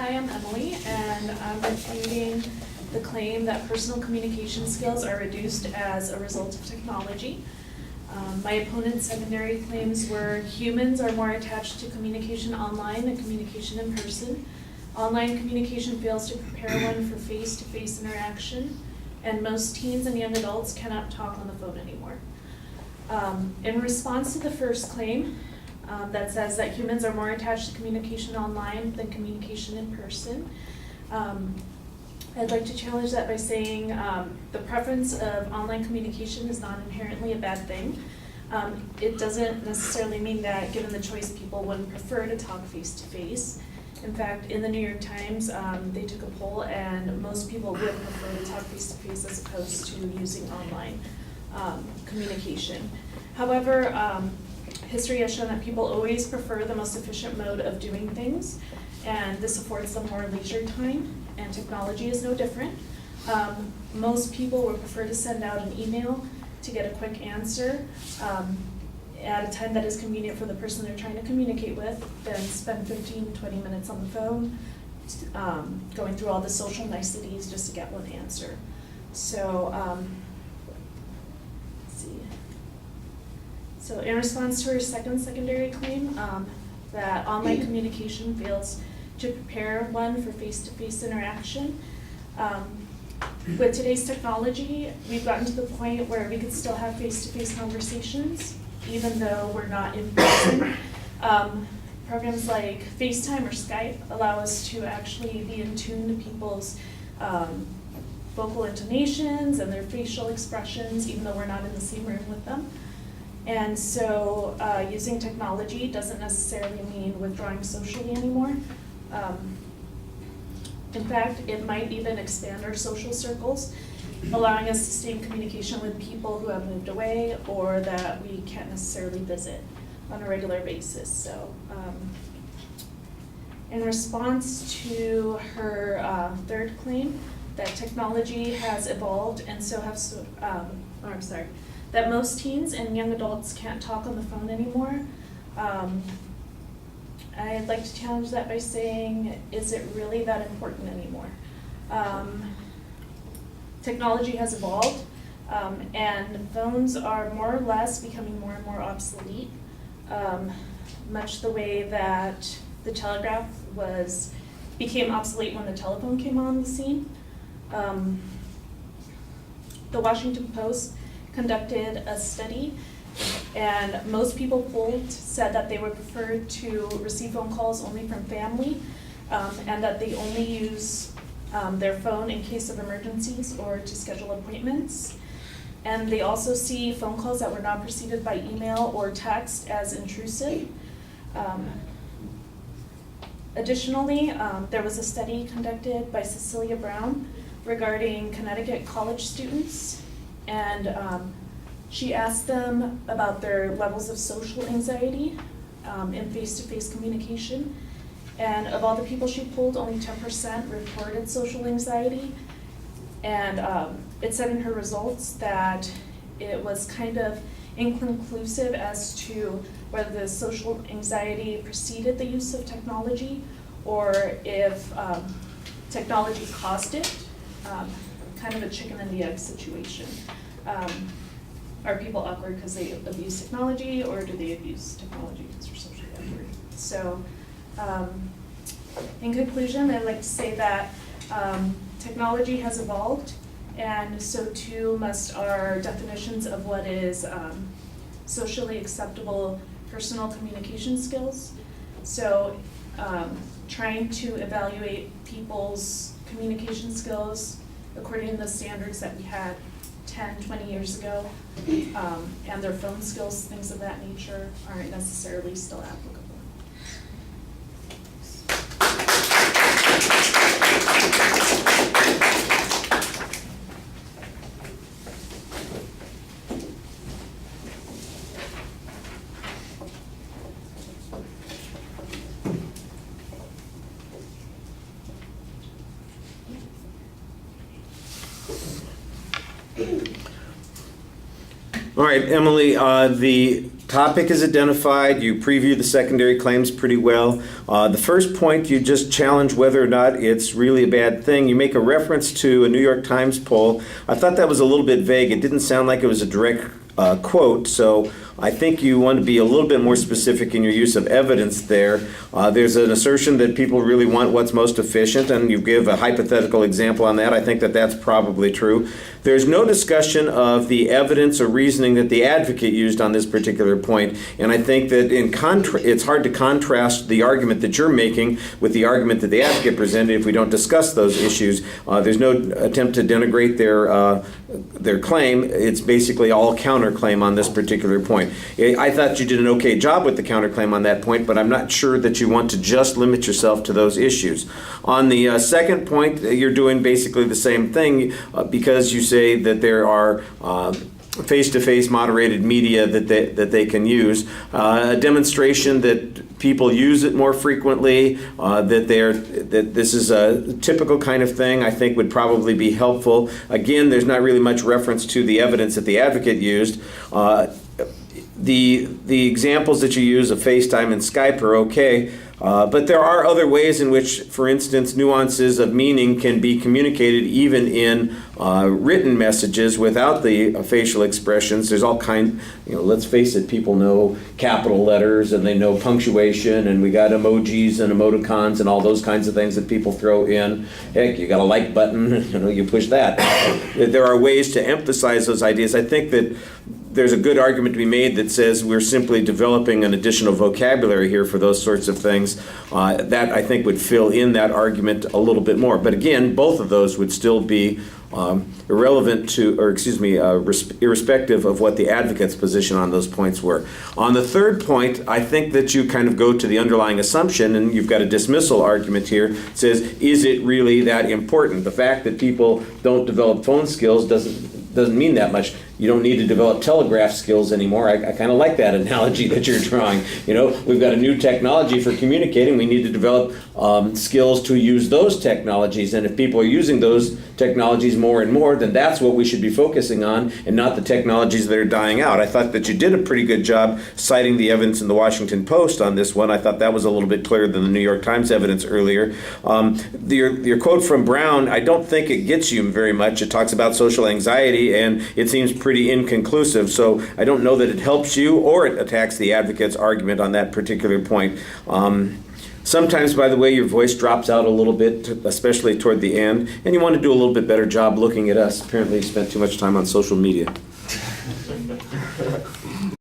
Hi, I'm Emily, and I'm refuting the claim that personal communication skills are reduced as a result of technology. My opponent's secondary claims were humans are more attached to communication online than communication in person. Online communication fails to prepare one for face-to-face interaction, and most teens and young adults cannot talk on the phone anymore. In response to the first claim, that says that humans are more attached to communication online than communication in person, I'd like to challenge that by saying the preference of online communication is not inherently a bad thing. It doesn't necessarily mean that given the choice, people wouldn't prefer to talk face-to-face. In fact, in the New York Times, they took a poll and most people would prefer to talk face-to-face as opposed to using online communication. However, history has shown that people always prefer the most efficient mode of doing things, and this affords them more leisure time, and technology is no different. Most people would prefer to send out an email to get a quick answer at a time that is convenient for the person they're trying to communicate with, than spend 15, 20 minutes on the phone, going through all the social niceties just to get one answer. So, let's see. So in response to her second secondary claim, that online communication fails to prepare one for face-to-face interaction, with today's technology, we've gotten to the point where we could still have face-to-face conversations, even though we're not in person. Programs like FaceTime or Skype allow us to actually be in tune to people's vocal intonations and their facial expressions, even though we're not in the same room with them. And so using technology doesn't necessarily mean withdrawing socially anymore. In fact, it might even expand our social circles, allowing us to stay in communication with people who have moved away or that we can't necessarily visit on a regular basis. So in response to her third claim, that technology has evolved and so have, that most teens and young adults can't talk on the phone anymore. I'd like to challenge that by saying, is it really that important anymore? Technology has evolved, and phones are more or less becoming more and more obsolete, much the way that the telegraph became obsolete when the telephone came on the scene. The Washington Post conducted a study, and most people polled said that they would prefer to receive phone calls only from family, and that they only use their phone in case of emergencies or to schedule appointments. And they also see phone calls that were not preceded by email or text as intrusive. Additionally, there was a study conducted by Cecilia Brown regarding Connecticut college students, and she asked them about their levels of social anxiety in face-to-face communication. And of all the people she polled, only 10% reported social anxiety. And it said in her results that it was kind of inconclusive as to whether the social anxiety preceded the use of technology or if technology caused it, kind of a chicken and the egg situation. Are people awkward because they abuse technology, or do they abuse technology because they're socially awkward? So, in conclusion, I'd like to say that technology has evolved, and so too must our definitions of what is socially acceptable personal communication skills. So, trying to evaluate people's communication skills according to the standards that we had 10, 20 years ago, and their phone skills, things of that nature, aren't necessarily still applicable. All right, Emily, the topic is identified. You preview the secondary claims pretty well. The first point, you just challenge whether or not it's really a bad thing. You make a reference to a New York Times poll. I thought that was a little bit vague. It didn't sound like it was a direct quote, so I think you want to be a little bit more specific in your use of evidence there. There's an assertion that people really want what's most efficient, and you give a hypothetical example on that. I think that that's probably true. There's no discussion of the evidence or reasoning that the advocate used on this particular point, and I think that it's hard to contrast the argument that you're making with the argument that the advocate presented if we don't discuss those issues. There's no attempt to denigrate their claim. It's basically all counterclaim on this particular point. I thought you did an okay job with the counterclaim on that point, but I'm not sure that you want to just limit yourself to those issues. On the second point, you're doing basically the same thing because you say that there are face-to-face moderated media that they can use. A demonstration that people use it more frequently, that this is a typical kind of thing, I think would probably be helpful. Again, there's not really much reference to the evidence that the advocate used. The examples that you use of FaceTime and Skype are okay, but there are other ways in which, for instance, nuances of meaning can be communicated even in written messages without the facial expressions. There's all let's face it, people know capital letters and they know punctuation, and we got emojis and emoticons and all those kinds of things that people throw in. Heck, you got a like button, you push that. There are ways to emphasize those ideas. I think that there's a good argument to be made that says we're simply developing an additional vocabulary here for those sorts of things. That, I think, would fill in that argument a little bit more. But again, both of those would still be irrelevant to, or excuse me, irrespective of what the advocate's position on those points were. On the third point, I think that you kind of go to the underlying assumption, and you've got a dismissal argument here. It says, is it really that important? The fact that people don't develop phone skills doesn't mean that much. You don't need to develop telegraph skills anymore. I kind of like that analogy that you're drawing. We've got a new technology for communicating. We need to develop skills to use those technologies. And if people are using those technologies more and more, then that's what we should be focusing on, and not the technologies that are dying out. I thought that you did a pretty good job citing the evidence in the Washington Post on this one. I thought that was a little bit clearer than the New York Times evidence earlier. Your quote from Brown, I don't think it gets you very much. It talks about social anxiety, and it seems pretty inconclusive, so I don't know that it helps you or it attacks the advocate's argument on that particular point. Sometimes, by the way, your voice drops out a little bit, especially toward the end, and you want to do a little bit better job looking at us. Apparently you spent too much time on social media.